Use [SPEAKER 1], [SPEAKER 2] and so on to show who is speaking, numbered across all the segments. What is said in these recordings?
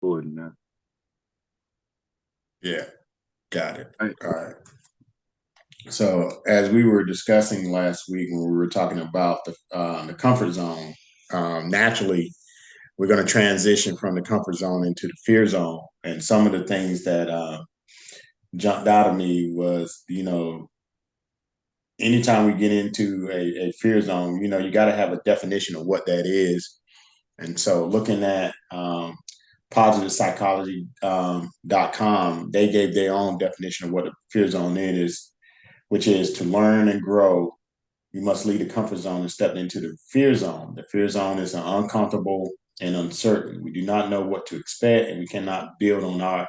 [SPEAKER 1] important now.
[SPEAKER 2] Yeah, got it.
[SPEAKER 1] Right.
[SPEAKER 2] All right. So as we were discussing last week when we were talking about the comfort zone, naturally we're going to transition from the comfort zone into the fear zone. And some of the things that jumped out of me was, anytime we get into a fear zone, you got to have a definition of what that is. And so looking at positive psychology .com, they gave their own definition of what a fear zone is, which is to learn and grow. You must leave the comfort zone and step into the fear zone. The fear zone is uncomfortable and uncertain. We do not know what to expect, and we cannot build on our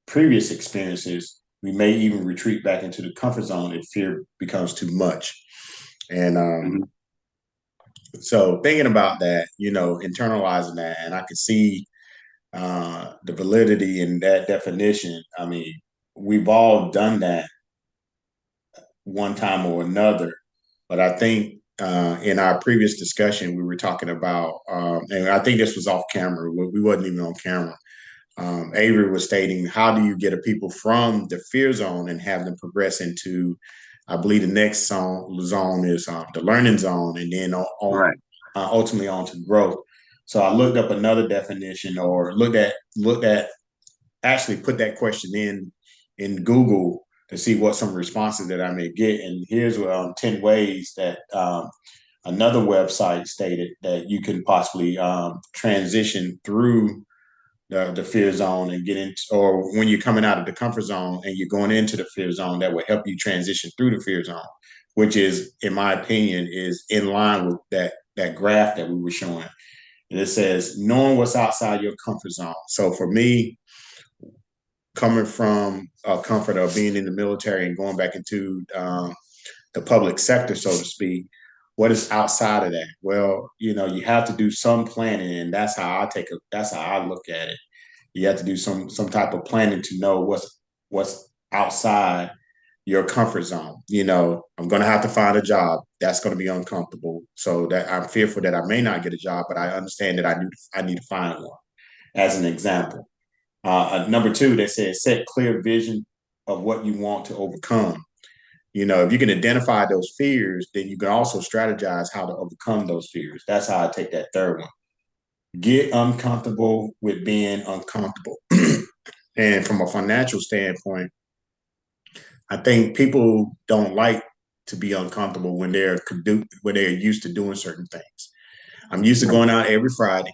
[SPEAKER 2] previous experiences. We may even retreat back into the comfort zone if fear becomes too much. And
[SPEAKER 1] Mhm.
[SPEAKER 2] so thinking about that, internalizing that, and I could see the validity in that definition. I mean, we've all done that one time or another, but I think in our previous discussion, we were talking about, and I think this was off camera. We wasn't even on camera. Avery was stating, how do you get a people from the fear zone and have them progress into, I believe the next zone is the learning zone, and then
[SPEAKER 1] Right.
[SPEAKER 2] ultimately on to growth. So I looked up another definition, or looked at actually put that question in Google to see what some responses that I may get. And here's 10 ways that another website stated that you can possibly transition through the fear zone and get into, or when you're coming out of the comfort zone and you're going into the fear zone, that will help you transition through the fear zone, which is, in my opinion, is in line with that graph that we were showing. And it says knowing what's outside your comfort zone. So for me, coming from a comfort of being in the military and going back into the public sector, so to speak, what is outside of that? Well, you have to do some planning, and that's how I look at it. You have to do some type of planning to know what's outside your comfort zone. I'm going to have to find a job that's going to be uncomfortable, so that I'm fearful that I may not get a job, but I understand that I need to find one. As an example, number two, that says set clear vision of what you want to overcome. If you can identify those fears, then you can also strategize how to overcome those fears. That's how I take that third one. Get uncomfortable with being uncomfortable. And from a financial standpoint, I think people don't like to be uncomfortable when they're used to doing certain things. I'm used to
[SPEAKER 1] Right.
[SPEAKER 2] going out every Friday,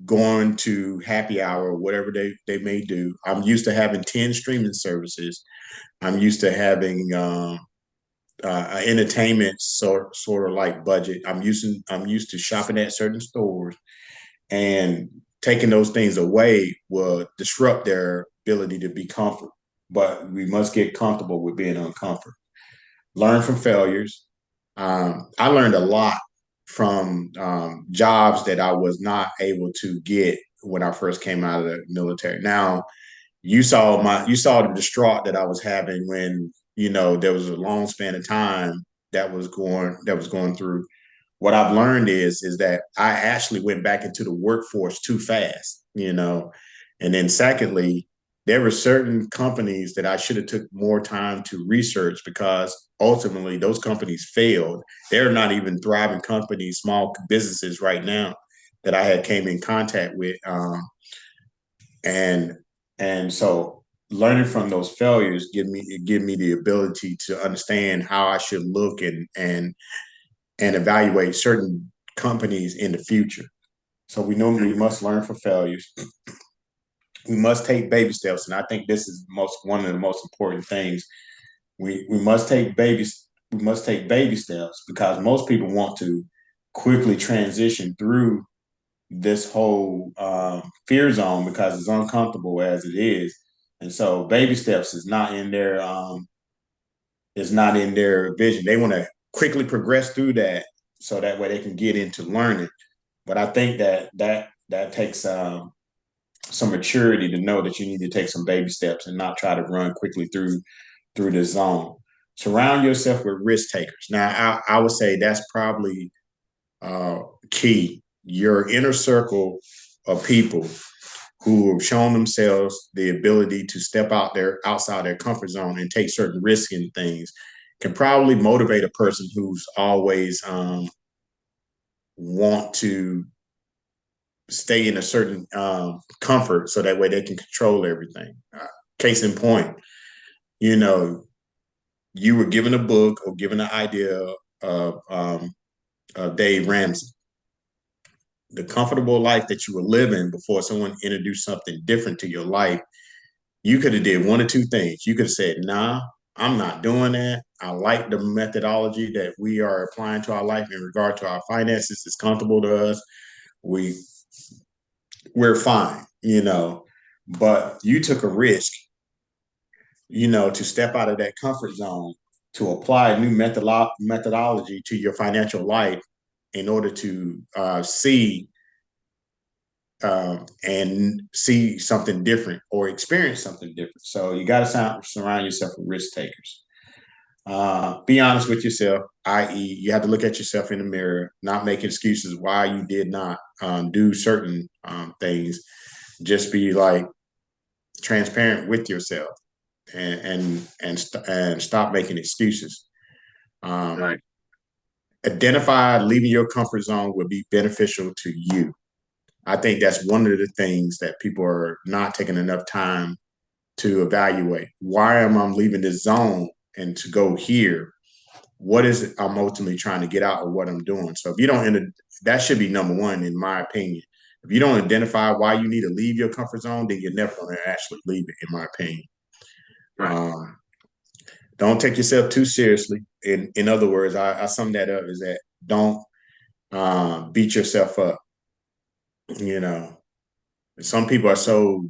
[SPEAKER 2] going to happy hour, whatever they may do. I'm used to having 10 streaming services. I'm used to having entertainment sort of like budget. I'm used to shopping at certain stores, and taking those things away will disrupt their ability to be comfortable. But we must get comfortable with being uncomfortable. Learn from failures. I learned a lot from jobs that I was not able to get when I first came out of the military. Now, you saw the distraught that I was having when there was a long span of time that was going through. What I've learned is that I actually went back into the workforce too fast. And then secondly, there were certain companies that I should have took more time to research, because ultimately those companies failed. They're not even thriving companies, small businesses right now that I had came in contact with. And and so learning from those failures give me the ability to understand how I should look and evaluate certain companies in the future. So we know we
[SPEAKER 1] Mhm.
[SPEAKER 2] must learn from failures. We must take baby steps, and I think this is one of the most important things. We must take babies. We must take baby steps, because most people want to quickly transition through this whole fear zone because it's uncomfortable as it is. And so baby steps is not in their vision. They want to quickly progress through that, so that way they can get into learning. But I think that takes some maturity to know that you need to take some baby steps and not try to run quickly through the zone. Surround yourself with risk takers. Now, I would say that's probably uh, key. Your inner circle of people. who have shown themselves the ability to step outside their comfort zone and take certain risks in things can probably motivate a person who's always want to stay in a certain comfort so that way they can control everything. Case in point, you know, you were given a book or given an idea of Dave Ramsey. The comfortable life that you were living before someone introduced something different to your life, you could have did one or two things. You could have said, nah, I'm not doing that. I like the methodology that we are applying to our life in regard to our finances. It's comfortable to us. We're fine, but you took a risk, to step out of that comfort zone, to apply a new methodology to your financial life in order to see and see something different or experience something different. So you got to surround yourself with risk takers. Be honest with yourself, i.e., you have to look at yourself in the mirror, not make excuses why you did not do certain things. Just be like transparent with yourself and stop making excuses.
[SPEAKER 1] Right.
[SPEAKER 2] Identify leaving your comfort zone would be beneficial to you. I think that's one of the things that people are not taking enough time to evaluate. Why am I leaving this zone and to go here? What is it I'm ultimately trying to get out of what I'm doing? So if you don't, that should be number one, in my opinion. If you don't identify why you need to leave your comfort zone, then you're never going to actually leave it, in my opinion.
[SPEAKER 1] Right.
[SPEAKER 2] Don't take yourself too seriously. In other words, I sum that up is that don't beat yourself up. You know, some people are so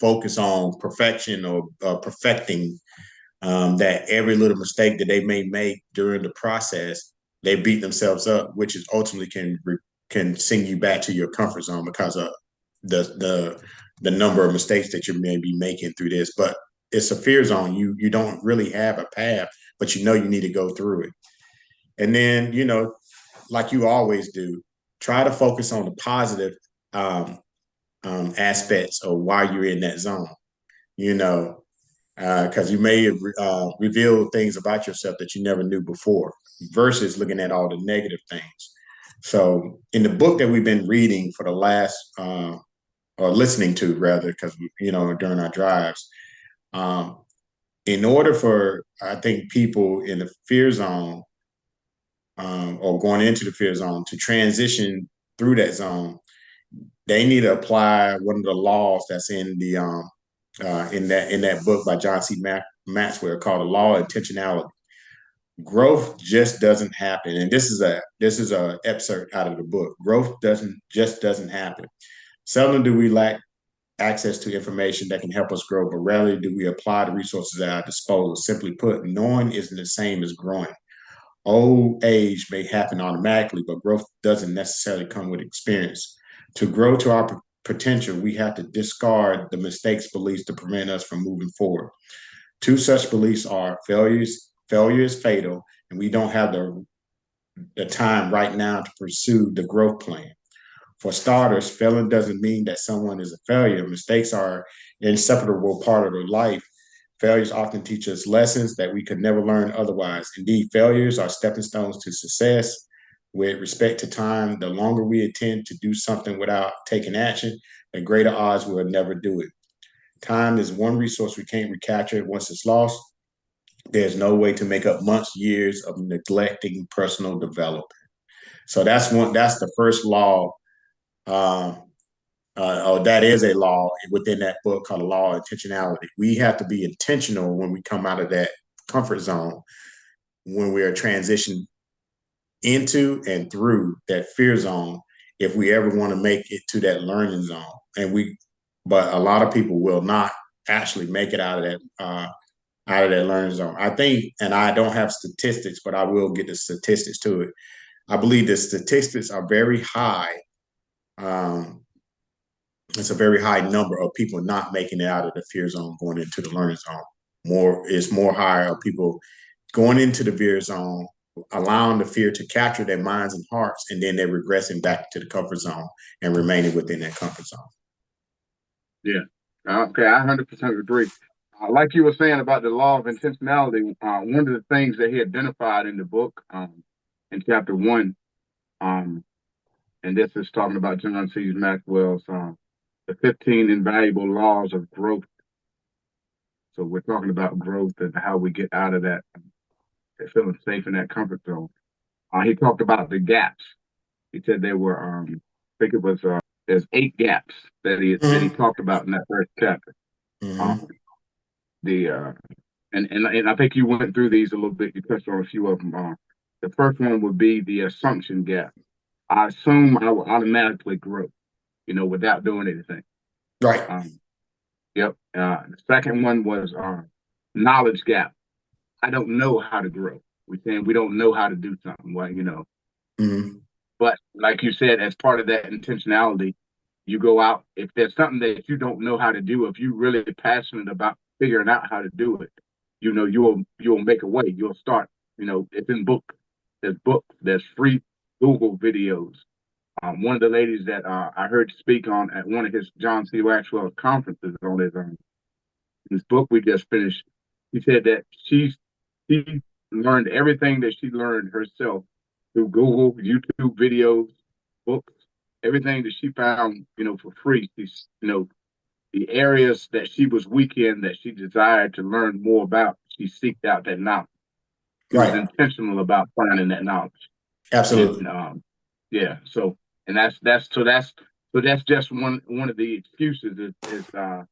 [SPEAKER 2] focused on perfection or perfecting that every little mistake that they may make during the process, they beat themselves up, which is ultimately can send you back to your comfort zone because of the number of mistakes that you may be making through this. But it's a fear zone. You don't really have a path, but you know you need to go through it. And then, like you always do, try to focus on the positive um, aspects of why you're in that zone. You know, because you may reveal things about yourself that you never knew before, versus looking at all the negative things. So, in the book that we've been reading for the last, or listening to rather, because during our drives, um, in order for I think people in the fear zone or going into the fear zone to transition through that zone, they need to apply one of the laws that's in the in that book by John C. Maxwell called the law of intentionality. Growth just doesn't happen, and this is a excerpt out of the book. Growth doesn't happen. Seldom do we lack access to information that can help us grow, but rarely do we apply the resources at our disposal. Simply put, knowing isn't the same as growing. Old age may happen automatically, but growth doesn't necessarily come with experience. To grow to our potential, we have to discard the mistakes beliefs to prevent us from moving forward. Two such beliefs are failure is fatal, and we don't have the time right now to pursue the growth plan. For starters, failing doesn't mean that someone is a failure. Mistakes are an inseparable part of their life. Failures often teach us lessons that we could never learn otherwise. Indeed, failures are stepping stones to success. With respect to time, the longer we intend to do something without taking action, the greater odds we'll never do it. Time is one resource we can't recapture once it's lost. There's no way to make up months, years of neglecting personal development. So that's the first law. Um, that is a law within that book called the law of intentionality. We have to be intentional when we come out of that comfort zone, when we are transitioning into and through that fear zone, if we ever want to make it to that learning zone. But a lot of people will not actually make it out of that learning zone. I think, and I don't have statistics, but I will get the statistics to it. I believe the statistics are very high. Um, it's a very high number of people not making it out of the fear zone, going into the learning zone. It's more higher of people going into the fear zone, allowing the fear to capture their minds and hearts, and then they're regressing back to the comfort zone and remaining within that comfort zone.
[SPEAKER 3] Yeah. Okay, I 100% agree. Like you were saying about the law of intentionality, one of the things that he identified in the book, in chapter one, um, and this is talking about John C. Maxwell's the 15 invaluable laws of growth. So we're talking about growth and how we get out of that, feeling safe in that comfort zone. He talked about the gaps. He said there were, I think it was, there's 8 gaps that he
[SPEAKER 2] Mm-hmm.
[SPEAKER 3] talked about in that first chapter.
[SPEAKER 2] Mm-hmm.
[SPEAKER 3] Um, the and I think you went through these a little bit. You touched on a few of them. The first one would be the assumption gap. I assume I will automatically grow, without doing anything.
[SPEAKER 2] Right.
[SPEAKER 3] Um, yep. The second one was knowledge gap. I don't know how to grow. We're saying we don't know how to do something. Well.
[SPEAKER 2] Mm-hmm.
[SPEAKER 3] But like you said, as part of that intentionality, you go out. If there's something that you don't know how to do, if you're really passionate about figuring out how to do it, you'll make a way. You'll start. It's in book. There's books. There's free Google videos. One of the ladies that I heard speak on at one of his John C. Maxwell conferences on his book we just finished, he said that she learned everything that she learned herself through Google, YouTube videos, books, everything that she found, for free. She's, the areas that she was weak in that she desired to learn more about, she seeked out that knowledge. She was
[SPEAKER 2] Right.
[SPEAKER 3] intentional about finding that knowledge.
[SPEAKER 2] Absolutely.
[SPEAKER 3] And yeah, and that's just one of the excuses is I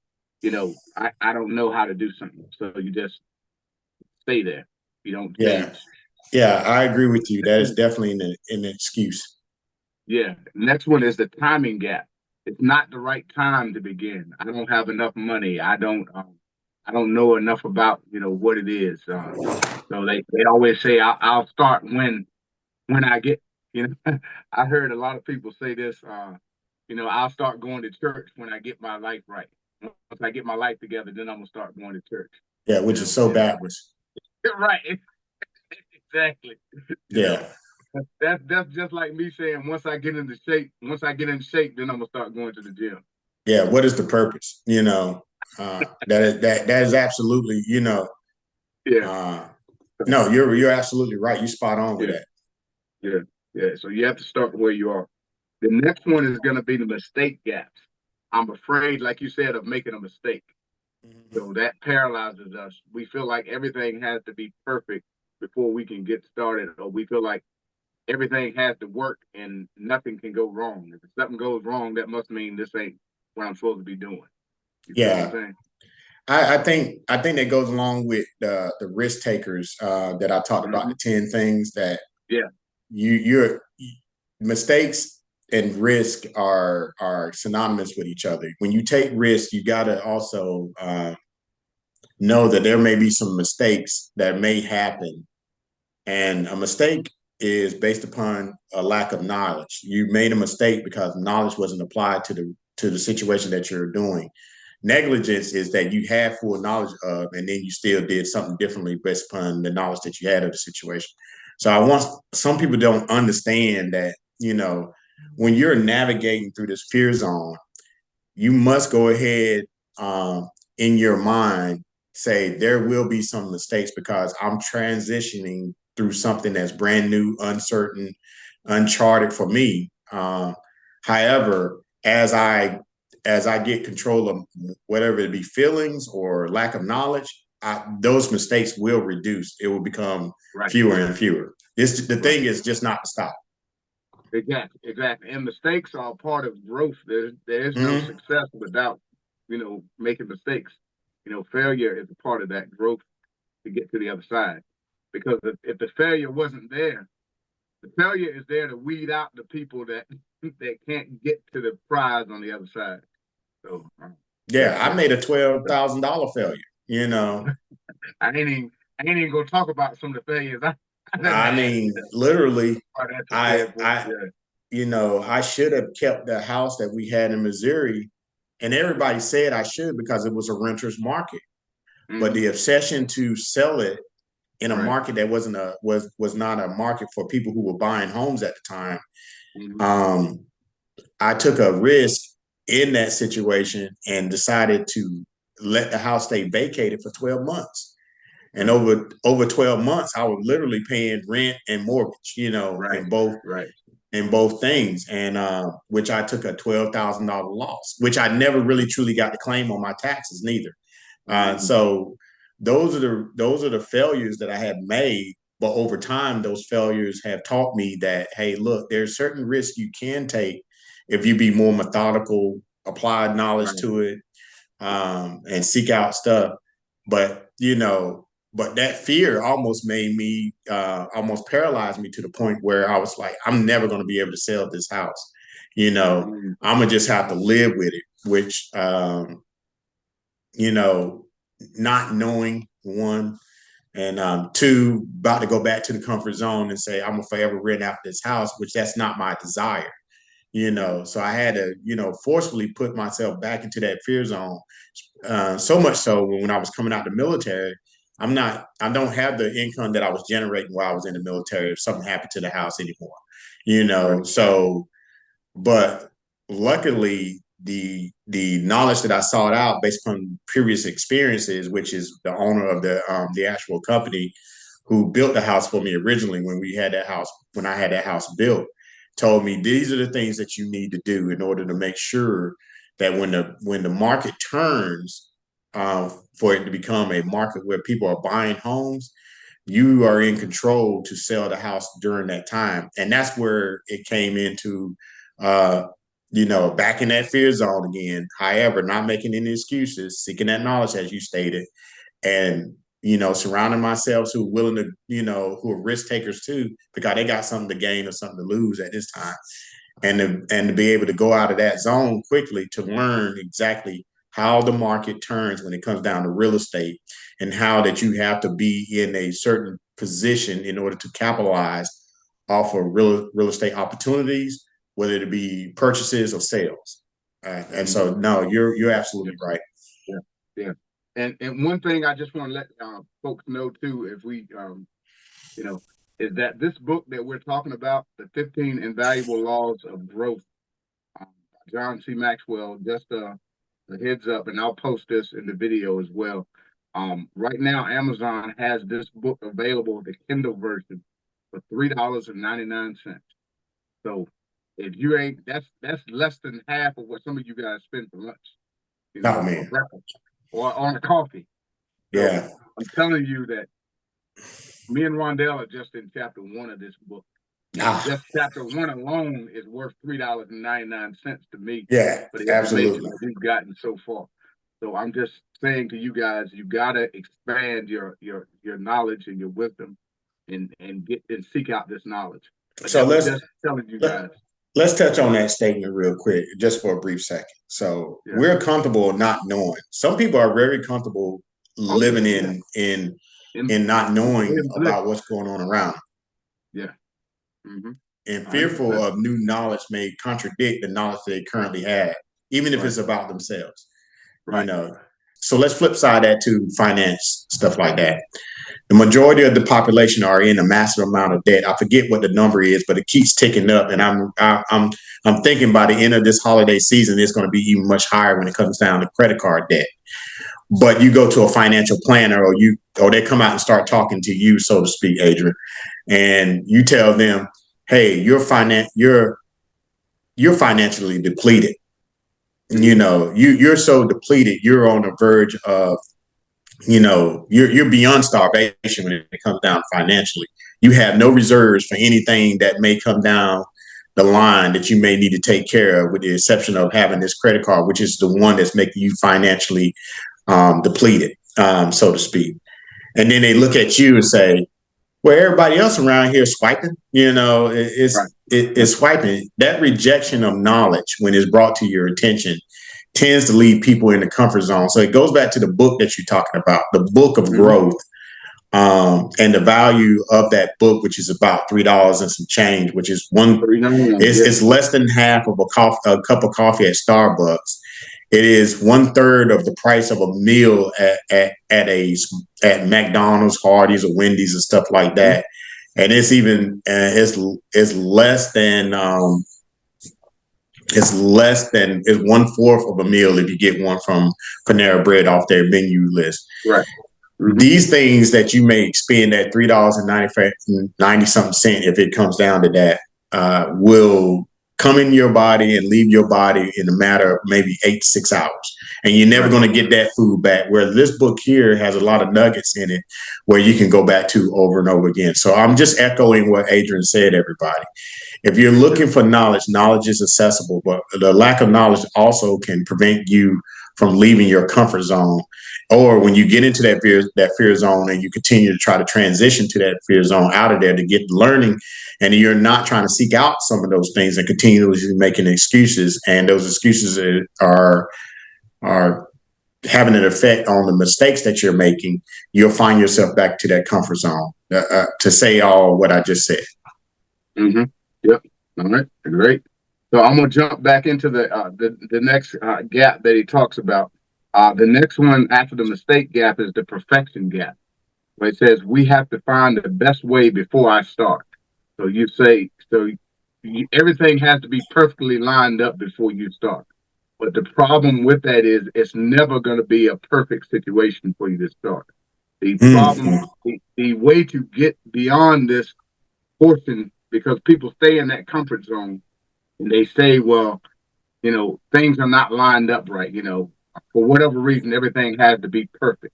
[SPEAKER 3] don't know how to do something. So you just stay there. You don't
[SPEAKER 2] Yeah.
[SPEAKER 3] change.
[SPEAKER 2] Yeah, I agree with you. That is definitely an excuse.
[SPEAKER 3] Yeah. Next one is the timing gap. It's not the right time to begin. I don't have enough money. I don't know enough about what it is. So they always say I'll start when I get. I heard a lot of people say this. I'll start going to church when I get my life right. Once I get my life together, then I'm gonna start going to church.
[SPEAKER 2] Yeah, which is so
[SPEAKER 3] And
[SPEAKER 2] backwards.
[SPEAKER 3] right, exactly. You know,
[SPEAKER 2] Yeah.
[SPEAKER 3] that's just like me saying once I get in shape, then I'm gonna start going to the gym.
[SPEAKER 2] Yeah. What is the purpose? That is absolutely,
[SPEAKER 3] Yeah,
[SPEAKER 2] uh, no, you're absolutely right. You spot on with
[SPEAKER 3] yeah,
[SPEAKER 2] that.
[SPEAKER 3] yeah, yeah. So you have to start where you are. The next one is gonna be the mistake gaps. I'm afraid, like you said, of making a mistake. So that paralyzes us. We feel like everything has to be perfect before we can get started, or we feel like everything has to work and nothing can go wrong. If something goes wrong, that must mean this ain't what I'm supposed to be doing. You feel what I'm
[SPEAKER 2] Yeah.
[SPEAKER 3] saying?
[SPEAKER 2] I think that goes along with the risk takers that I talked about,
[SPEAKER 3] Mm-hmm.
[SPEAKER 2] the 10 things that
[SPEAKER 3] Yeah.
[SPEAKER 2] your mistakes and risk are synonymous with each other. When you take risks, you got to also know that there may be some mistakes that may happen, and a mistake is based upon a lack of knowledge. You made a mistake because knowledge wasn't applied to the situation that you're doing. Negligence is that you had full knowledge of, and then you still did something differently based upon the knowledge that you had of the situation. So I want some people don't understand that, when you're navigating through this fear zone, you must go ahead, in your mind, say there will be some mistakes because I'm transitioning through something that's brand new, uncertain, uncharted for me. However, as I get control of whatever it be, feelings or lack of knowledge, those mistakes will reduce. It will become
[SPEAKER 3] Right.
[SPEAKER 2] fewer and fewer. The
[SPEAKER 3] Right.
[SPEAKER 2] thing is just not to stop.
[SPEAKER 3] Exactly. Exactly. And mistakes are part of growth. There is no
[SPEAKER 2] Mm-hmm.
[SPEAKER 3] success without making mistakes. Failure is a part of that growth to get to the other side. Because if the failure wasn't there, the failure is there to weed out the people that can't get to the prize on the other side. So
[SPEAKER 2] Yeah,
[SPEAKER 3] yeah,
[SPEAKER 2] I made a $12,000 failure. You know,
[SPEAKER 3] I ain't even gonna talk about some of the failures I done
[SPEAKER 2] I
[SPEAKER 3] had.
[SPEAKER 2] mean, literally,
[SPEAKER 3] Financial
[SPEAKER 2] I
[SPEAKER 3] standpoint,
[SPEAKER 2] I
[SPEAKER 3] yeah.
[SPEAKER 2] I should have kept the house that we had in Missouri, and everybody said I should because it was a renter's market. But
[SPEAKER 3] Mm-hmm.
[SPEAKER 2] the obsession to sell it in a
[SPEAKER 3] Right.
[SPEAKER 2] market that was not a market for people who were buying homes at the time,
[SPEAKER 3] Mm-hmm.
[SPEAKER 2] um, I took a risk in that situation and decided to let the house stay vacated for 12 months. And over 12 months, I was literally paying rent and mortgage, in both things, and which I took a $12,000 loss, which I never really truly got to claim on my taxes neither. So those are the failures that I have made. But over time, those failures have taught me that, hey, look, there's certain risks you can take if you be more methodical, apply knowledge to it, and seek out stuff. But but that fear almost made me, almost paralyzed me to the point where I was like, I'm never going to be able to sell this house. I'm gonna just have to live with it, which, not knowing, one, and two, about to go back to the comfort zone and say, I'm gonna forever rent out this house, which that's not my desire. So I had to, forcefully put myself back into that fear zone. So much so when I was coming out of the military, I don't have the income that I was generating while I was in the military if something happened to the house anymore. So, but luckily the knowledge that I sought out based on previous experiences, which is the owner of the actual company who built the house for me originally when I had that house built, told me these are the things that you need to do in order to make sure that when the market turns, for it to become a market where people are buying homes, you are in control to sell the house during that time. And that's where it came into, back in that fear zone again. However, not making any excuses, seeking that knowledge, as you stated, and surrounding myself who are willing to, who are risk takers too, because they got something to gain or something to lose at this time. And to be able to go out of that zone quickly to learn exactly how the market turns when it comes down to real estate, and how that you have to be in a certain position in order to capitalize off of real estate opportunities, whether it be purchases or sales. And so, no, you're absolutely right.
[SPEAKER 3] Yeah. And one thing I just want to let folks know too, if we, is that this book that we're talking about, The 15 Invaluable Laws of Growth, John C. Maxwell, just a heads up, and I'll post this in the video as well. Right now, Amazon has this book available, the Kindle version, for $3.99. So if you ain't, that's less than half of what some of you guys spend for lunch,
[SPEAKER 2] Oh, man.
[SPEAKER 3] or breakfast, or on a coffee.
[SPEAKER 2] Yeah.
[SPEAKER 3] So I'm telling you that me and Rondell are just in chapter 1 of this book. Just chapter 1 alone is worth $3.99 to me.
[SPEAKER 2] Yeah,
[SPEAKER 3] for the
[SPEAKER 2] absolutely.
[SPEAKER 3] information that we've gotten so far. So I'm just saying to you guys, you gotta expand your knowledge and your wisdom, and seek out this knowledge. But
[SPEAKER 2] so
[SPEAKER 3] just telling you guys.
[SPEAKER 2] Let's touch on that statement real quick, just for a brief second. So we're comfortable not knowing. Some people are very comfortable living in not knowing about what's going on around them.
[SPEAKER 3] Yeah. Mm-hmm.
[SPEAKER 2] And fearful of new knowledge may contradict the knowledge they currently have, even if it's about themselves.
[SPEAKER 3] Right.
[SPEAKER 2] So let's flip side that to finance, stuff like that. The majority of the population are in a massive amount of debt. I forget what the number is, but it keeps ticking up. And I'm thinking by the end of this holiday season, it's going to be even much higher when it comes down to credit card debt. But you go to a financial planner, or they come out and start talking to you, so to speak, Adrian, and you tell them, hey, you're financially depleted. You're so depleted, you're on the verge of, you're beyond starvation when it comes down financially. You have no reserves for anything that may come down the line that you may need to take care of, with the exception of having this credit card, which is the one that's making you financially depleted, so to speak. And then they look at you and say, well, everybody else around here is swiping, it's swiping. That rejection of knowledge, when it's brought to your attention, tends to leave people in the comfort zone. So it goes back to the book that you're talking about, the book of growth, and the value of that book, which is about $3 and some change, which is it's less than half of a cup of coffee at Starbucks. It is 1/3 of the price of a meal at McDonald's, Hardee's, or Wendy's, and stuff like that. And it's even it's less than It's less than it's 1/4 of a meal if you get one from Panera Bread off their menu list.
[SPEAKER 3] Right. Mm-hmm.
[SPEAKER 2] These things that you may spend at $3.90 something cent, if it comes down to that, will come in your body and leave your body in a matter of maybe 8 to 6 hours. And you're never going to get that food back. Where this book here has a lot of nuggets in it where you can go back to over and over again. So I'm just echoing what Adrian said, everybody. If you're looking for knowledge, knowledge is accessible, but the lack of knowledge also can prevent you from leaving your comfort zone. Or when you get into that fear zone and you continue to try to transition to that fear zone out of there to get learning, and you're not trying to seek out some of those things and continuously making excuses, and those excuses are having an effect on the mistakes that you're making, you'll find yourself back to that comfort zone to say all what I just said.
[SPEAKER 3] Mm-hmm. Yep. All right. Great. So I'm gonna jump back into the next gap that he talks about. The next one after the mistake gap is the perfection gap, where it says we have to find the best way before I start. So you say everything has to be perfectly lined up before you start. But the problem with that is it's never going to be a perfect situation for you to start. The problem, the way to get beyond this portion, because people stay in that comfort zone and they say, well, things are not lined up right. For whatever reason, everything has to be perfect.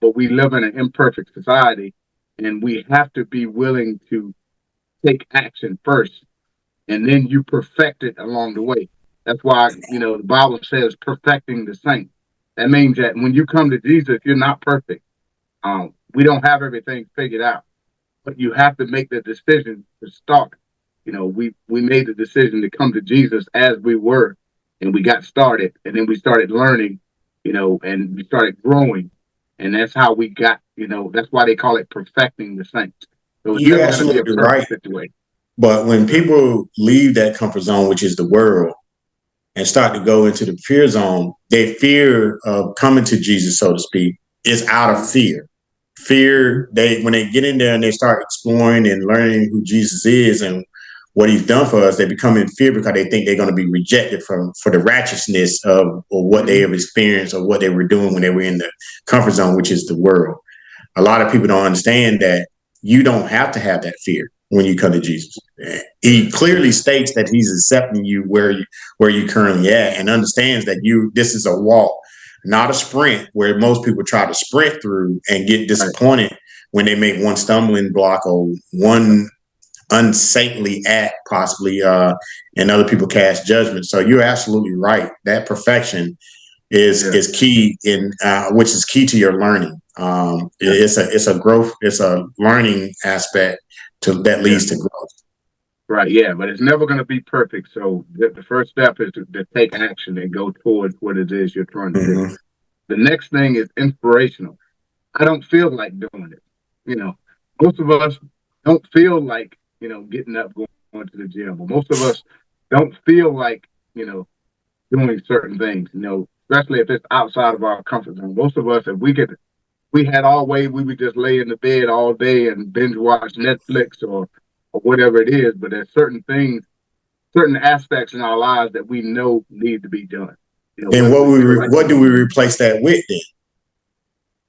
[SPEAKER 3] But we live in an imperfect society, and we have to be willing to take action first, and then you perfect it along the way. That's why, the Bible says perfecting the saints. That means that when you come to Jesus, you're not perfect. We don't have everything figured out, but you have to make the decision to start. We made the decision to come to Jesus as we were, and we got started, and then we started learning, and we started growing, and that's how we got, that's why they call it perfecting the saints. So it's
[SPEAKER 2] You're
[SPEAKER 3] never going to be a
[SPEAKER 2] absolutely
[SPEAKER 3] perfect
[SPEAKER 2] right.
[SPEAKER 3] situation.
[SPEAKER 2] But when people leave that comfort zone, which is the world, and start to go into the fear zone, their fear of coming to Jesus, so to speak, is out of fear. Fear, when they get in there and they start exploring and learning who Jesus is and what he's done for us, they become in fear because they think they're going to be rejected for the righteousness of or what they have experienced or what they were doing when they were in the comfort zone, which is the world. A lot of people don't understand that you don't have to have that fear when you come to Jesus. He clearly states that he's accepting you where you currently at, and understands that this is a walk, not a sprint, where most people try to sprint through and get disappointed when they make one stumbling block or one unsaintly act, possibly, and other people cast judgment. So you're absolutely right. That perfection is key which is key to your learning. It's a growth, it's a learning aspect that leads to growth.
[SPEAKER 3] Right, yeah, but it's never going to be perfect. So the first step is to take action and go towards what it is you're trying to do. The next thing is inspirational. I don't feel like doing it. Most of us don't feel like, getting up, going to the gym. Or most of us don't feel like, doing certain things, especially if it's outside of our comfort zone. Most of us, if we had our way, we would just lay in the bed all day and binge watch Netflix or whatever it is. But there's certain things, certain aspects in our lives that we know need to be done.
[SPEAKER 2] And what do we replace that with then?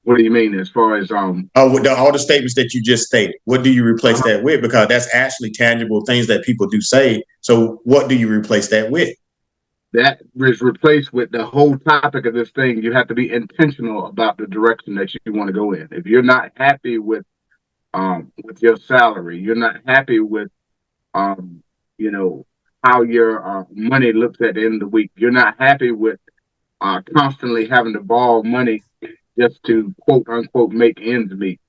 [SPEAKER 3] What do you mean as far as
[SPEAKER 2] with all the statements that you just stated? What do you replace that with? Because that's actually tangible things that people do say. So what do you replace that with? That
[SPEAKER 3] is replaced with the whole topic of this thing. You have to be intentional about the direction that you want to go in. If you're not happy with your salary, you're not happy with how your money looks at the end of the week, you're not happy with constantly having to borrow money just to quote unquote make ends meet.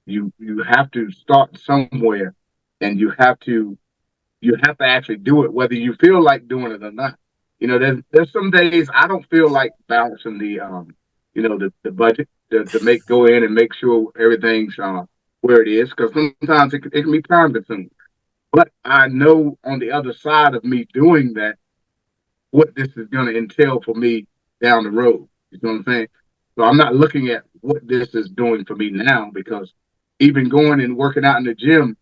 [SPEAKER 3] You have to start somewhere, and you have to actually do it, whether you feel like doing it or not. There's some days I don't feel like balancing the budget to go in and make sure everything's where it is, because sometimes it can be time consuming. But I know on the other side of me doing that, what this is going to entail for me down the road. You know what I'm saying? So I'm not looking at what this is doing for me now, because even going and working out in the gym,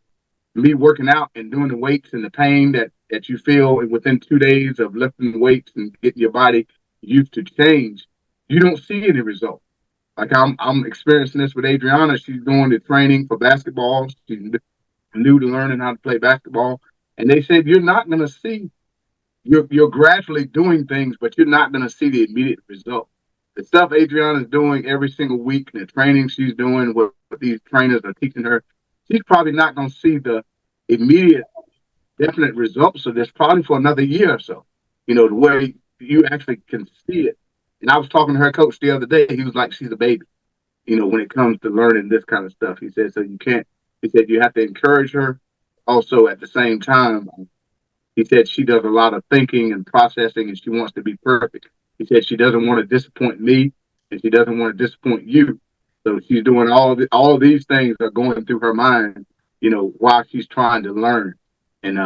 [SPEAKER 3] me working out and doing the weights and the pain that you feel within 2 days of lifting weights and getting your body used to change, you don't see any results. Like I'm experiencing this with Adriana. She's doing the training for basketball. She's new to learning how to play basketball. And they said you're not going to see, you're gradually doing things, but you're not going to see the immediate result. The stuff Adriana's doing every single week, and the training she's doing, what these trainers are teaching her, she's probably not going to see the immediate, definite results of this probably for another year or so. The way you actually can see it. And I was talking to her coach the other day. He was like, she's a baby, when it comes to learning this kind of stuff. He said, so you can't, he said, you have to encourage her. Also, at the same time, he said she does a lot of thinking and processing, and she wants to be perfect. He said she doesn't want to disappoint me, and she doesn't want to disappoint you. So she's doing all of these things are going through her mind, while she's trying to learn. And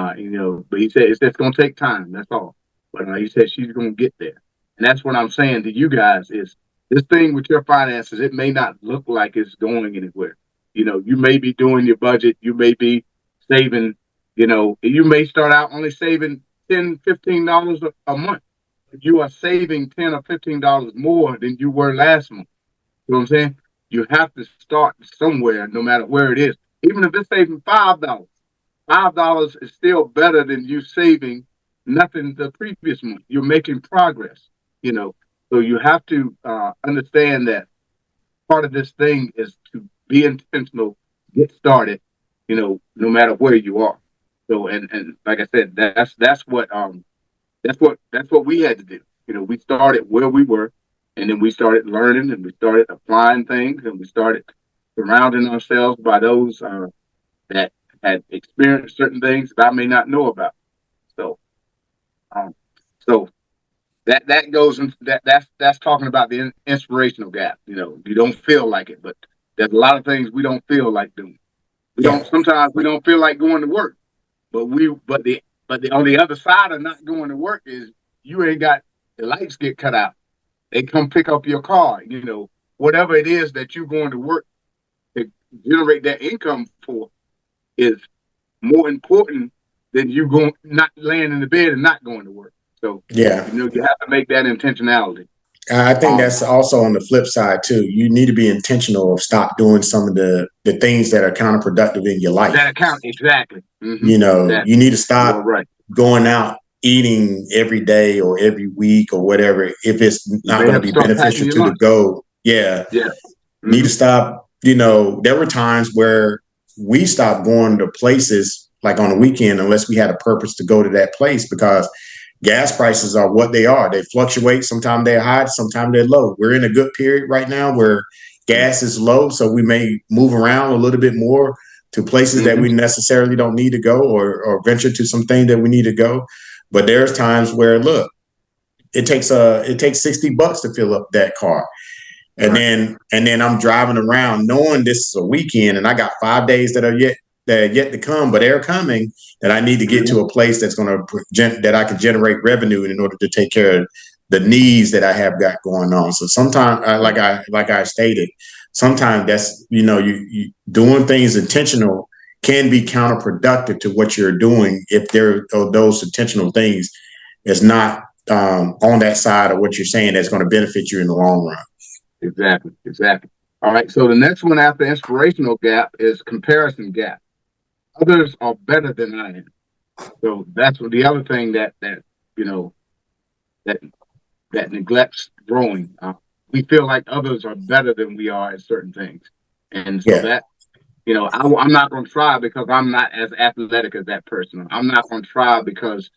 [SPEAKER 3] but he said it's just going to take time. That's all. But he said she's going to get there. And that's what I'm saying to you guys is this thing with your finances. It may not look like it's going anywhere. You may be doing your budget. You may be saving. You may start out only saving $10, $15 a month. You are saving $10 or $15 more than you were last month. You know what I'm saying? You have to start somewhere, no matter where it is. Even if it's saving $5, $5 is still better than you saving nothing the previous month. You're making progress. So you have to understand that part of this thing is to be intentional, get started. No matter where you are. So and like I said, that's what we had to do. We started where we were, and then we started learning, and we started applying things, and we started surrounding ourselves by those that had experienced certain things that I may not know about. So, so that goes in, that's talking about the inspirational gap. You don't feel like it, but there's a lot of things we don't feel like doing. Sometimes we don't feel like going to work, but the on the other side of not going to work is you ain't got the lights get cut out. They come pick up your car. Whatever it is that you're going to work to generate that income for is more important than you going not laying in the bed and not going to work. So
[SPEAKER 2] yeah,
[SPEAKER 3] you have to make that intentionality.
[SPEAKER 2] I think that's also on the flip side too. You need to be intentional of stop doing some of the things that are counterproductive in your life.
[SPEAKER 3] That account exactly. Mm-hmm.
[SPEAKER 2] You need to stop
[SPEAKER 3] right.
[SPEAKER 2] going out eating every day or every week or whatever if it's not going to be beneficial to the goal. Yeah. Mm-hmm. Need to stop. There were times where we stopped going to places like on the weekend unless we had a purpose to go to that place because gas prices are what they are. They fluctuate. Sometimes they're high, sometimes they're low. We're in a good period right now where gas is low, so we may move around a little bit more to places that we necessarily don't need to go or venture to some things that we need to go. But there's times where, look, it takes $60 to fill up that car. And then I'm driving around knowing this is a weekend and I got 5 days that are yet to come, but they're coming, that I need to get to a place that's going to that I can generate revenue in order to take care of the needs that I have got going on. So sometimes, like I stated, sometimes that's you doing things intentional can be counterproductive to what you're doing if there are those intentional things is not on that side of what you're saying that's going to benefit you in the long run.
[SPEAKER 3] Exactly. All right. So the next one after inspirational gap is comparison gap. Others are better than I am. So that's what the other thing that neglects growing. We feel like others are better than we are at certain things, and so that I'm not going to try because I'm not as athletic as that person. I'm not going to try because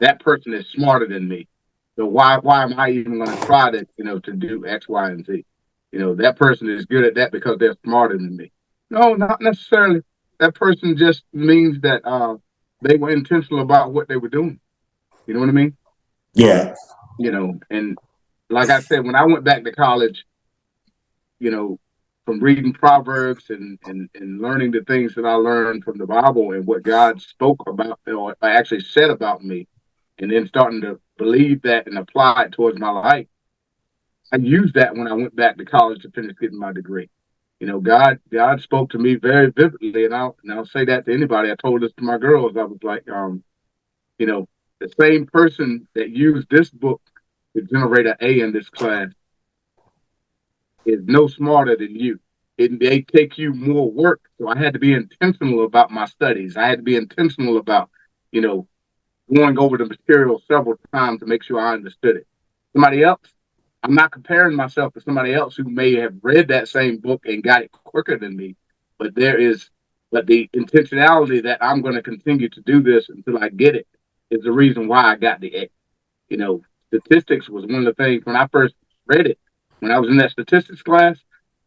[SPEAKER 3] that person is smarter than me. So why am I even going to try to to do X, Y, and Z? That person is good at that because they're smarter than me. No, not necessarily. That person just means that they were intentional about what they were doing. You know what I mean?
[SPEAKER 2] Yeah.
[SPEAKER 3] And like I said, when I went back to college, from reading Proverbs and learning the things that I learned from the Bible and what God spoke about or actually said about me, and then starting to believe that and apply it towards my life, I used that when I went back to college to finish getting my degree. God spoke to me very vividly, and I'll say that to anybody. I told this to my girls. I was like, the same person that used this book to generate an A in this class is no smarter than you. They take you more work. So I had to be intentional about my studies. I had to be intentional about, you know, going over the material several times to make sure I understood it. Somebody else, I'm not comparing myself to somebody else who may have read that same book and got it quicker than me, but but the intentionality that I'm going to continue to do this until I get it is the reason why I got the A. You know, statistics was one of the things when I first read it, when I was in that statistics class,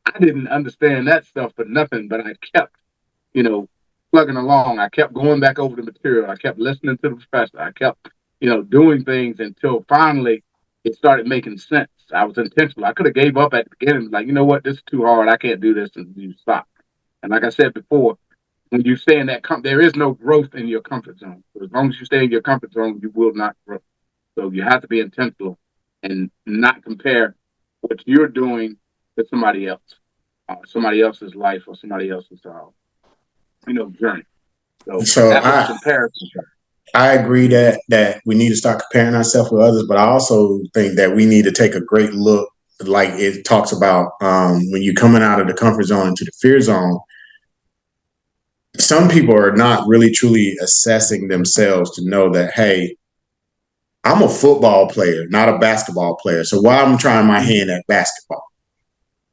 [SPEAKER 3] I didn't understand that stuff for nothing, but I kept, you know, plugging along. I kept going back over the material. I kept listening to the professor. I kept, doing things until finally it started making sense. I was intentional. I could have gave up at the beginning, like, you know what, this is too hard. I can't do this, and you stop. And like I said before, when you stay in that there is no growth in your comfort zone. So as long as you stay in your comfort zone, you will not grow. So you have to be intentional and not compare what you're doing to somebody else's life or somebody else's, journey.
[SPEAKER 2] So
[SPEAKER 3] That was a comparison.
[SPEAKER 2] I agree that we need to start comparing ourselves with others, but I also think that we need to take a great look, like it talks about when you're coming out of the comfort zone into the fear zone. Some people are not really truly assessing themselves to know that, hey, I'm a football player, not a basketball player. So why I'm trying my hand at basketball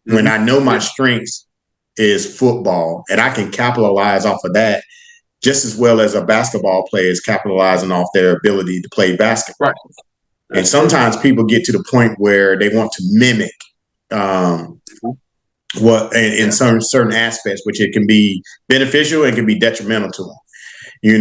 [SPEAKER 2] when I know my strengths is football and I can capitalize off of that just as well as a basketball player is capitalizing off their ability to play basketball.
[SPEAKER 3] Right.
[SPEAKER 2] And sometimes people get to the point where they want to mimic in certain aspects, which it can be beneficial and can be detrimental to them. He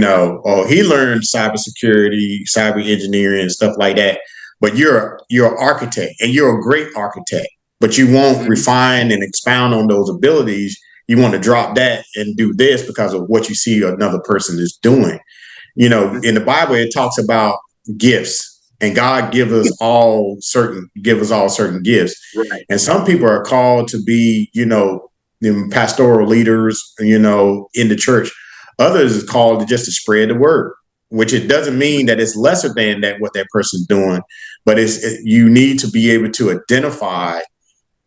[SPEAKER 2] learned cybersecurity, cyber engineering, and stuff like that. But you're an architect, and you're a great architect. But you won't refine and expound on those abilities. You want to drop that and do this because of what you see another person is doing. In the Bible, it talks about gifts, and God give us all certain gifts.
[SPEAKER 3] Right.
[SPEAKER 2] And some people are called to be, pastoral leaders, in the church. Others is called just to spread the word, which it doesn't mean that it's lesser than that what that person's doing, but you need to be able to identify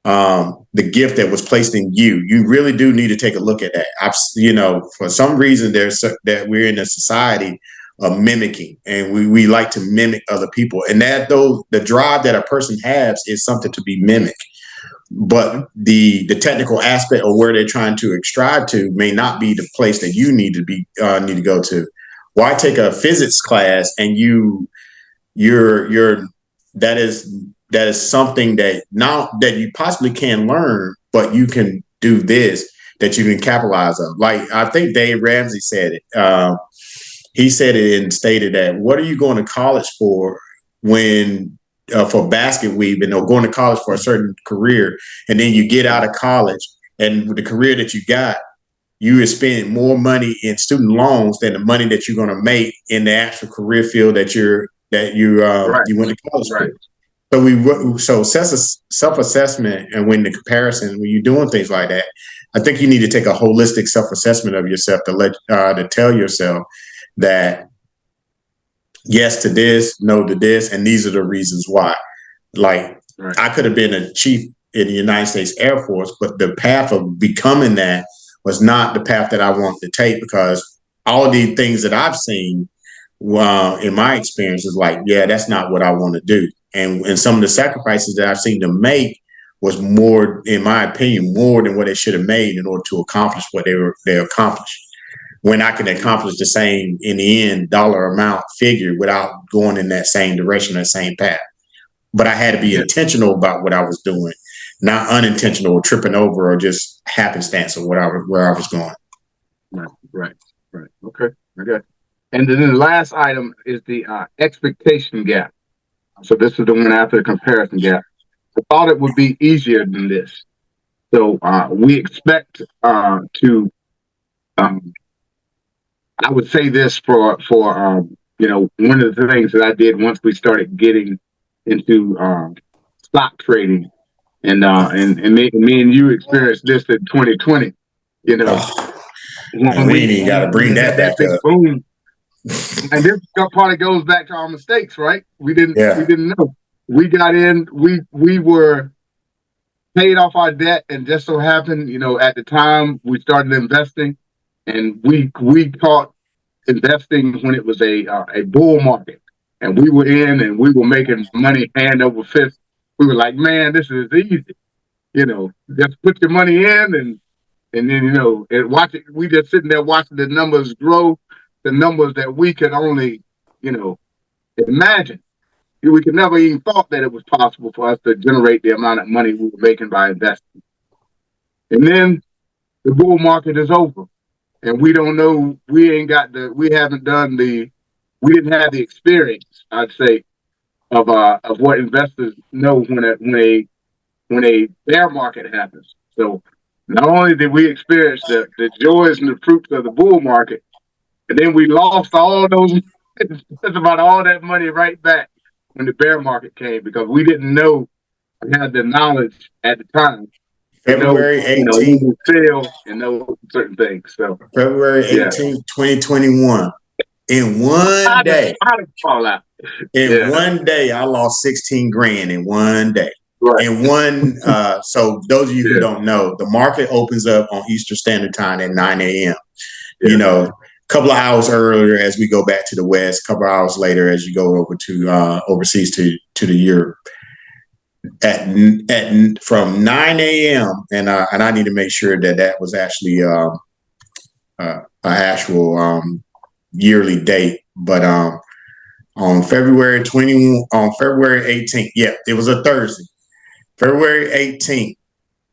[SPEAKER 2] the gift that was placed in you. You really do need to take a look at that. For some reason that we're in a society of mimicking, and we like to mimic other people, and the drive that a person has is something to be mimicked. But the technical aspect of where they're trying to extract to may not be the place that you need to go to. Why take a physics class and that is something that you possibly can learn, but you can do this that you can capitalize on. Like I think Dave Ramsey said it. He said it and stated that, what are you going to college for when for basket weaving or going to college for a certain career, and then you get out of college and with the career that you got, you is spending more money in student loans than the money that you're going to make in the actual career field that you went to college for. So self-assessment, and when the comparison, when you're doing things like that, I think you need to take a holistic self-assessment of yourself to tell yourself that yes to this, no to this, and these are the reasons why. Like, I could have been a chief in the United States Air Force, but the path of becoming that was not the path that I wanted to take, because all of the things that I've seen in my experience is like, yeah, that's not what I want to do. And some of the sacrifices that I've seen them make was more, in my opinion, more than what they should have made in order to accomplish what they accomplished. When I can accomplish the same, in the end, dollar amount figure without going in that same direction, that same path. But I had to be intentional about what I was doing, not unintentional or tripping over or just happenstance of where I was going.
[SPEAKER 3] Right. Okay. And then the last item is the expectation gap. So this is the one after the comparison gap. I thought it would be easier than this. So we expect to. I would say this for one of the things that I did once we started getting into stock trading And me and you experienced this in 2020. You know,
[SPEAKER 2] Oh,
[SPEAKER 3] when
[SPEAKER 2] man, we ain't even got to bring
[SPEAKER 3] we
[SPEAKER 2] that
[SPEAKER 3] had that
[SPEAKER 2] back
[SPEAKER 3] big
[SPEAKER 2] up.
[SPEAKER 3] boom, and this probably goes back to our mistakes, right? We
[SPEAKER 2] Yeah.
[SPEAKER 3] didn't know. We got in. We were paid off our debt, and just so happened, at the time we started investing, and we caught investing when it was a bull market, and we were in, and we were making money hand over fist. We were like, man, this is easy. Just put your money in, and then and watch it. We just sitting there watching the numbers grow, the numbers that we could only imagine. We could never even thought that it was possible for us to generate the amount of money we were making by investing. And then the bull market is over, and we don't know. We haven't done we didn't have the experience, I'd say, of what investors know when a bear market happens. So not only did we experience the joys and the fruits of the bull market, and then we lost all those just about all that money right back when the bear market came, because we didn't know, we had the knowledge at the time to know,
[SPEAKER 2] February
[SPEAKER 3] when
[SPEAKER 2] 18th,
[SPEAKER 3] we fail and know certain things. So
[SPEAKER 2] February
[SPEAKER 3] yeah.
[SPEAKER 2] 18th, 2021. In one day,
[SPEAKER 3] How did it fall out?
[SPEAKER 2] in one day, I lost 16 grand in one day.
[SPEAKER 3] Right.
[SPEAKER 2] In one, so those of you who
[SPEAKER 3] Yeah.
[SPEAKER 2] don't know, the market opens up on Eastern Standard Time at 9 a.m.
[SPEAKER 3] Yeah.
[SPEAKER 2] A couple of hours earlier as we go back to the West, a couple of hours later as you go over to overseas to the Europe. At from 9 a.m. and I need to make sure that was actually an actual yearly date, but on February 18th, yeah, it was a Thursday, February 18th,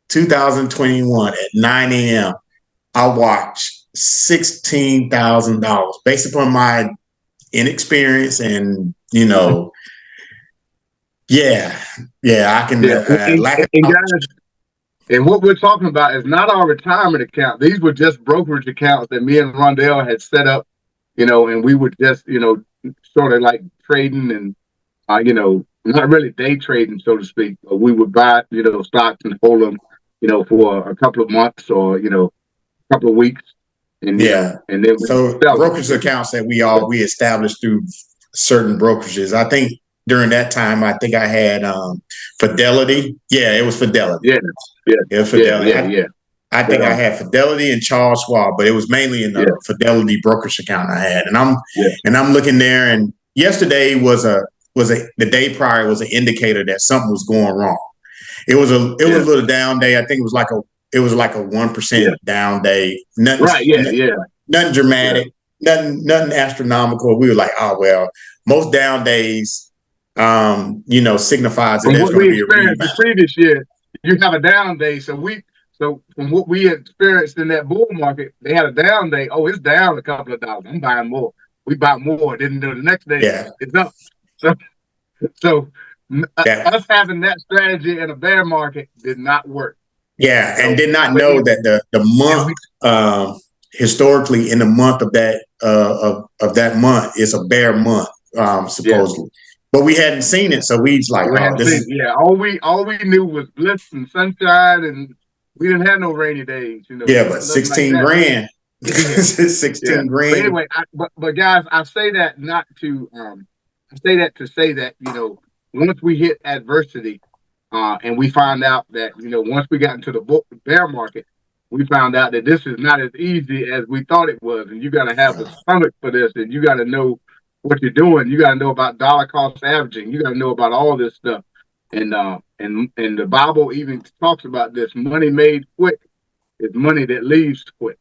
[SPEAKER 2] 2021 at 9 a.m. I watched $16,000 based upon my inexperience and I can
[SPEAKER 3] And guys, and what we're talking about is not our retirement account. These were just brokerage accounts that me and Rondell had set up, and we would just, sort of like trading and, not really day trading, so to speak, but we would buy, stocks and hold them, for a couple of months or, a couple of weeks. And, and then
[SPEAKER 2] so brokerage accounts that we established through certain brokerages. I think during that time, I think I had Fidelity. Yeah, it was Fidelity.
[SPEAKER 3] Yeah.
[SPEAKER 2] It was Fidelity.
[SPEAKER 3] Yeah.
[SPEAKER 2] I think I had Fidelity and Charles Schwab, but it was mainly in the Fidelity brokerage account I had. And I'm looking there, and yesterday was the day prior was an indicator that something was going wrong. It was a little down day. I think it was like a 1% down day. Nothing, nothing dramatic, nothing astronomical. We were like, oh well, most down days, signifies that there's going to be a rebound.
[SPEAKER 3] The previous year, you have a down day. So from what we experienced in that bull market, they had a down day. Oh, it's down a couple of dollars. I'm buying more. We buy more. Then the next day, it's up. So us having that strategy in a bear market did not work.
[SPEAKER 2] Yeah, and did not know that the month historically in the month of that that month is a bear month, supposedly. But we hadn't seen it, so we was like,
[SPEAKER 3] all we knew was bliss and sunshine, and we didn't have no rainy days,
[SPEAKER 2] Yeah, but 16
[SPEAKER 3] like
[SPEAKER 2] grand. 16 grand.
[SPEAKER 3] But anyway, but guys, I say that not to I say that to say that, once we hit adversity, and we find out that, once we got into the bear market, we found out that this is not as easy as we thought it was. And you got to have a stomach for this, and you got to know what you're doing. You got to know about dollar cost averaging. You got to know about all this stuff. And the Bible even talks about this. Money made quick is money that leaves quick.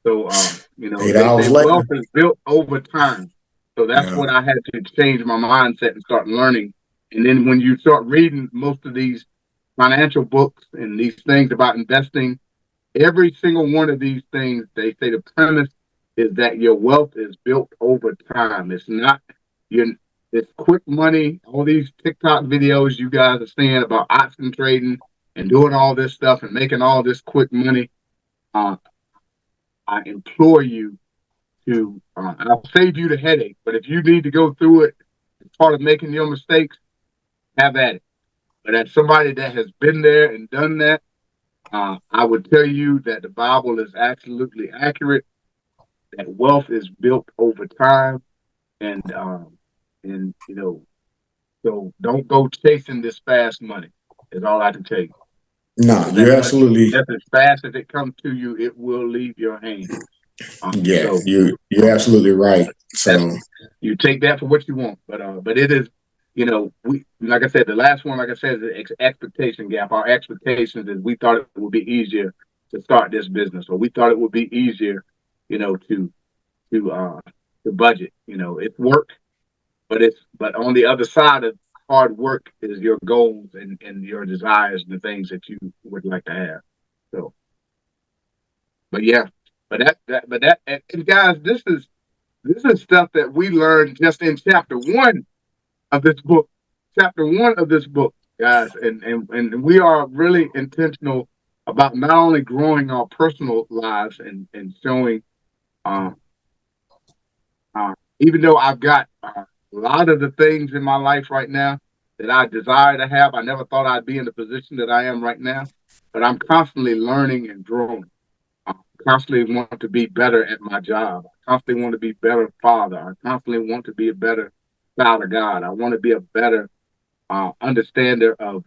[SPEAKER 3] So, wealth is built over time. So that's what I had to change my mindset and start learning. And then when you start reading most of these financial books and these things about investing, every single one of these things, they say the premise is that your wealth is built over time. It's not it's quick money. All these TikTok videos you guys are seeing about option trading and doing all this stuff and making all this quick money. I implore you to, I'll save you the headache, but if you need to go through it, it's part of making your mistakes, have at it. But as somebody that has been there and done that, I would tell you that the Bible is absolutely accurate. That wealth is built over time, and so don't go chasing this fast money. Is all I can tell you.
[SPEAKER 2] No,
[SPEAKER 3] That
[SPEAKER 2] you're
[SPEAKER 3] money,
[SPEAKER 2] absolutely,
[SPEAKER 3] just as fast as it comes to you, it will leave your hand.
[SPEAKER 2] yeah,
[SPEAKER 3] So
[SPEAKER 2] you're absolutely right.
[SPEAKER 3] that's
[SPEAKER 2] So
[SPEAKER 3] you take that for what you want, but it is, we like I said, the last one, like I said, is the expectation gap. Our expectations is we thought it would be easier to start this business, or we thought it would be easier, to budget. It's work, but on the other side of hard work is your goals and your desires and the things that you would like to have. So, but yeah, and guys, this is stuff that we learned just in chapter one of this book. Chapter one of this book, guys, and we are really intentional about not only growing our personal lives and showing, uh, even though I've got a lot of the things in my life right now that I desire to have, I never thought I'd be in the position that I am right now, but I'm constantly learning and growing. I constantly want to be better at my job. I constantly want to be a better father. I constantly want to be a better child of God. I want to be a better understander of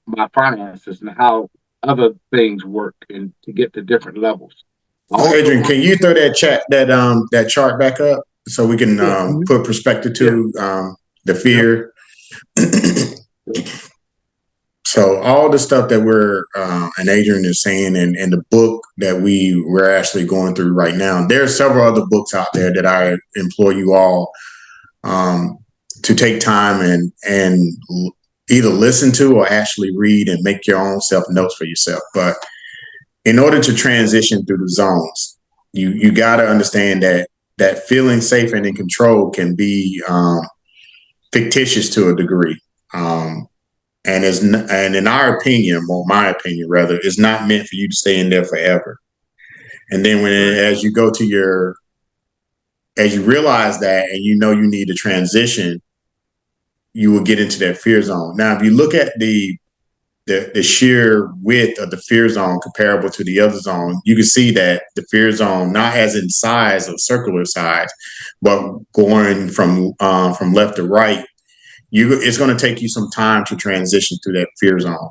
[SPEAKER 3] my finances and how other things work and to get to different levels. I also
[SPEAKER 2] Adrian,
[SPEAKER 3] want
[SPEAKER 2] can you throw that chart back up so we can
[SPEAKER 3] to,
[SPEAKER 2] put perspective
[SPEAKER 3] yeah,
[SPEAKER 2] to the
[SPEAKER 3] yeah,
[SPEAKER 2] fear? So all the stuff that we're and Adrian is saying, and the book that we're actually going through right now. There are several other books out there that I implore you all um, to take time and either listen to or actually read and make your own self notes for yourself. But in order to transition through the zones, you got to understand that feeling safe and in control can be fictitious to a degree. And in our opinion, or my opinion rather, is not meant for you to stay in there forever. And then as you go to as you realize that, and you know you need to transition, you will get into that fear zone. Now, if you look at the sheer width of the fear zone comparable to the other zone, you can see that the fear zone, not as in size or circular size, but going from left to right, it's going to take you some time to transition through that fear zone.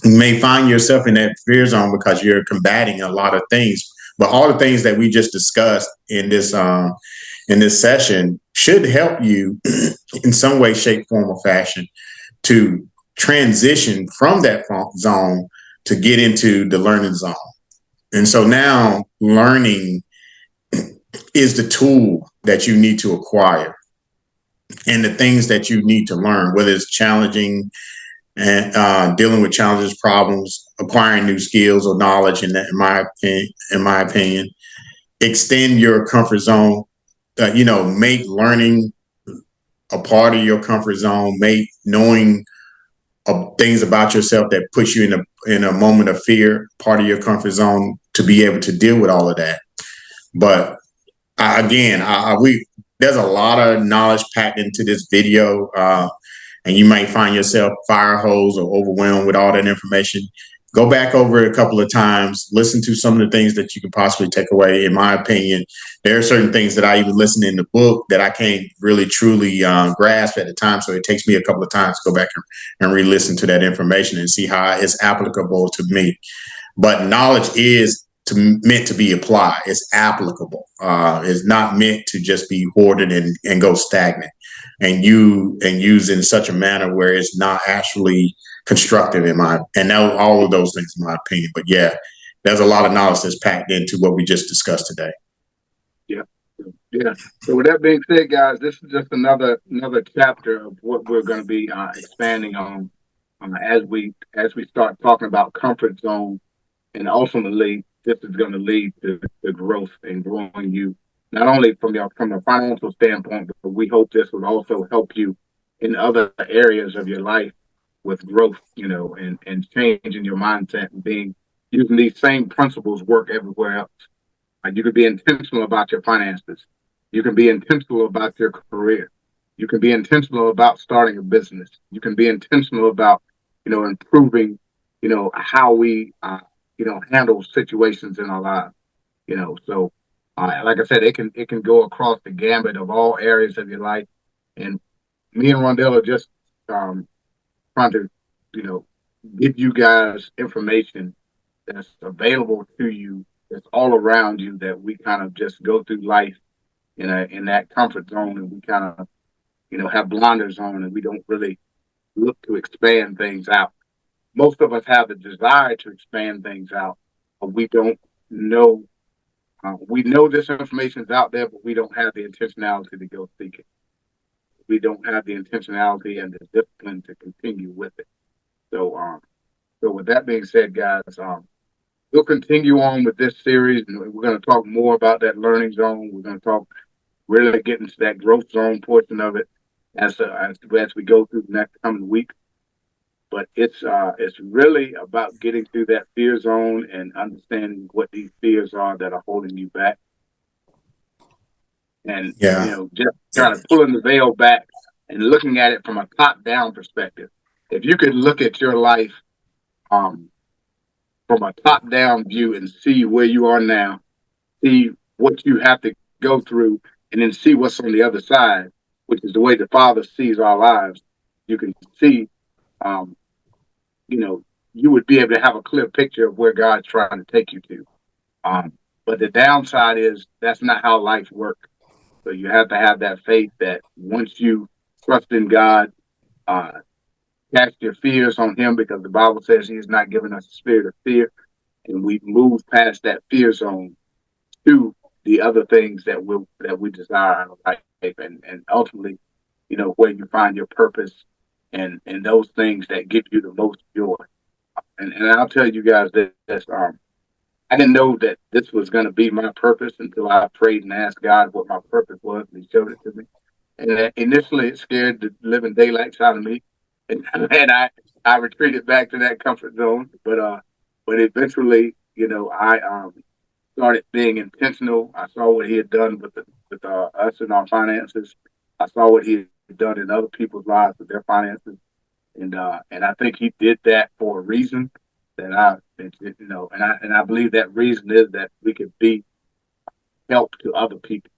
[SPEAKER 2] You may find yourself in that fear zone because you're combating a lot of things, but all the things that we just discussed in this session should help you in some way, shape, form, or fashion to transition from that zone to get into the learning zone. And so now learning is the tool that you need to acquire and the things that you need to learn, whether it's challenging and dealing with challenges, problems, acquiring new skills or knowledge. In my opinion, extend your comfort zone. Make learning a part of your comfort zone. Make knowing things about yourself that puts you in a moment of fear part of your comfort zone to be able to deal with all of that. But there's a lot of knowledge packed into this video. And you might find yourself fire hose or overwhelmed with all that information. Go back over it a couple of times, listen to some of the things that you can possibly take away. In my opinion, there are certain things that I even listen in the book that I can't really truly grasp at the time. So it takes me a couple of times to go back and re-listen to that information and see how it's applicable to me. But knowledge is meant to be applied. It's applicable. It's not meant to just be hoarded and go stagnant and used in such a manner where it's not actually constructive all of those things in my opinion. But yeah, there's a lot of knowledge that's packed into what we just discussed today.
[SPEAKER 3] yeah, yeah. So with that being said, guys, this is just another chapter of what we're going to be expanding on as we start talking about comfort zone, and ultimately this is going to lead to growth and growing you not only from a financial standpoint, but we hope this will also help you in other areas of your life with growth, and changing your mindset and using these same principles work everywhere else. Like you could be intentional about your finances. You can be intentional about your career. You can be intentional about starting a business. You can be intentional about, improving, how we, handle situations in our lives. So like I said, it can go across the gambit of all areas of your life. And me and Rondell are just trying to, give you guys information that's available to you, that's all around you, that we kind of just go through life in that comfort zone, and we kind of, have blinders on, and we don't really look to expand things out. Most of us have the desire to expand things out, but we don't know. We know this information is out there, but we don't have the intentionality to go seek it. We don't have the intentionality and the discipline to continue with it. So with that being said, guys, we'll continue on with this series, and we're going to talk more about that learning zone. We're going to talk really get into that growth zone portion of it as we go through the next coming week. But it's really about getting through that fear zone and understanding what these fears are that are holding you back, and just kind of pulling the veil back and looking at it from a top-down perspective. If you could look at your life from a top-down view and see where you are now, see what you have to go through, and then see what's on the other side, which is the way the Father sees our lives, you can see, you would be able to have a clear picture of where God's trying to take you to. But the downside is that's not how life works. So you have to have that faith that once you trust in God, cast your fears on Him, because the Bible says He has not given us a spirit of fear, and we move past that fear zone to the other things that we desire in life, and ultimately, where you find your purpose and those things that give you the most joy. And I'll tell you guys this, I didn't know that this was going to be my purpose until I prayed and asked God what my purpose was, and He showed it to me. And initially, it scared the living daylights out of me, and I retreated back to that comfort zone. But eventually, I started being intentional. I saw what He had done with us and our finances. I saw what He had done in other people's lives with their finances, and I think He did that for a reason. And I believe that reason is that we could be help to other people.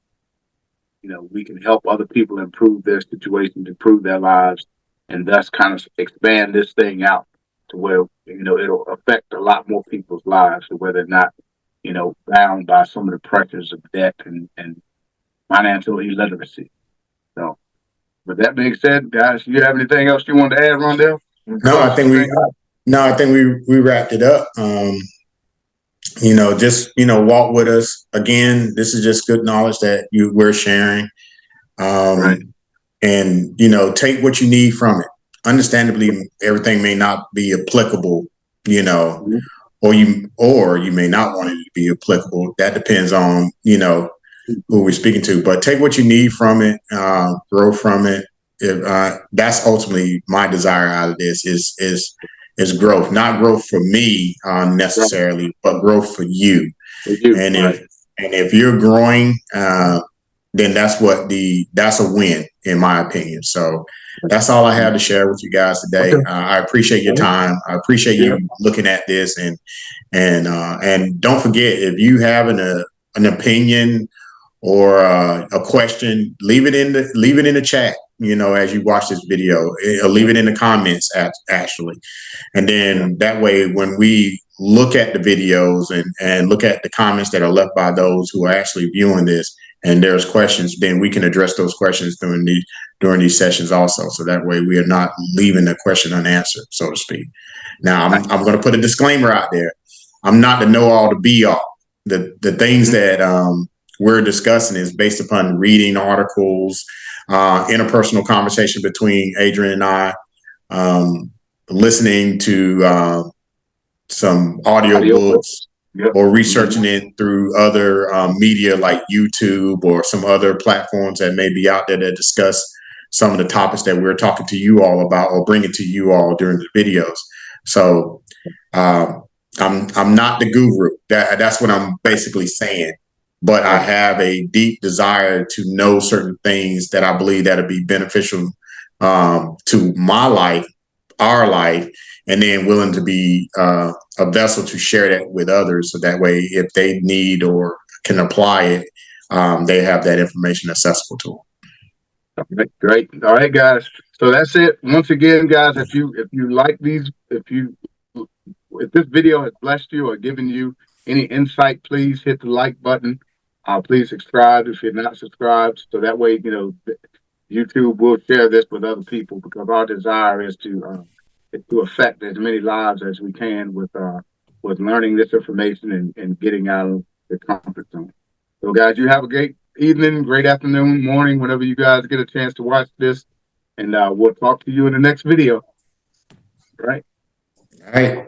[SPEAKER 3] We can help other people improve their situation, improve their lives, and thus kind of expand this thing out to where, it'll affect a lot more people's lives, to where they're not, bound by some of the pressures of debt and financial illiteracy. So, with that being said, guys, do you have anything else you want to add, Rondell?
[SPEAKER 2] No, I think we wrapped it up. Just walk with us. Again, this is just good knowledge that we're sharing.
[SPEAKER 3] Right.
[SPEAKER 2] And take what you need from it. Understandably, everything may not be applicable,
[SPEAKER 3] Mm-hmm.
[SPEAKER 2] or you may not want it to be applicable. That depends on who we're speaking to. But take what you need from it, grow from it. That's ultimately my desire out of this is growth, not growth for me necessarily, but growth for you. And if you're growing, then that's a win, in my opinion. So that's all I have to share with you guys today.
[SPEAKER 3] Okay.
[SPEAKER 2] I appreciate your time. I appreciate you looking at this, and don't forget, if you have an opinion or a question, leave it in the chat. As you watch this video, leave it in the comments actually, and then that way, when we look at the videos and look at the comments that are left by those who are actually viewing this, and there's questions, then we can address those questions during these sessions also. So that way, we are not leaving the question unanswered, so to speak. Now, I'm going to put a disclaimer out there. I'm not the know all, the be all. The things that we're discussing is based upon reading articles, interpersonal conversation between Adrian and I, listening to some audio books, or researching it through other media like YouTube or some other platforms that may be out there that discuss some of the topics that we're talking to you all about or bringing to you all during the videos. So I'm not the guru. That's what I'm basically saying. but I have a deep desire to know certain things that I believe that'll be beneficial to my life, our life, and then willing to be a vessel to share that with others. So that way, if they need or can apply it, they have that information accessible to them.
[SPEAKER 3] Great. All right, guys. So that's it. Once again, guys, if you like these, if this video has blessed you or given you any insight, please hit the like button. Please subscribe if you're not subscribed, so that way, you know, YouTube will share this with other people, because our desire is to affect as many lives as we can with learning this information and getting out of the comfort zone. So, guys, you have a great evening, great afternoon, morning, whenever you guys get a chance to watch this, and we'll talk to you in the next video. All right.
[SPEAKER 2] All right.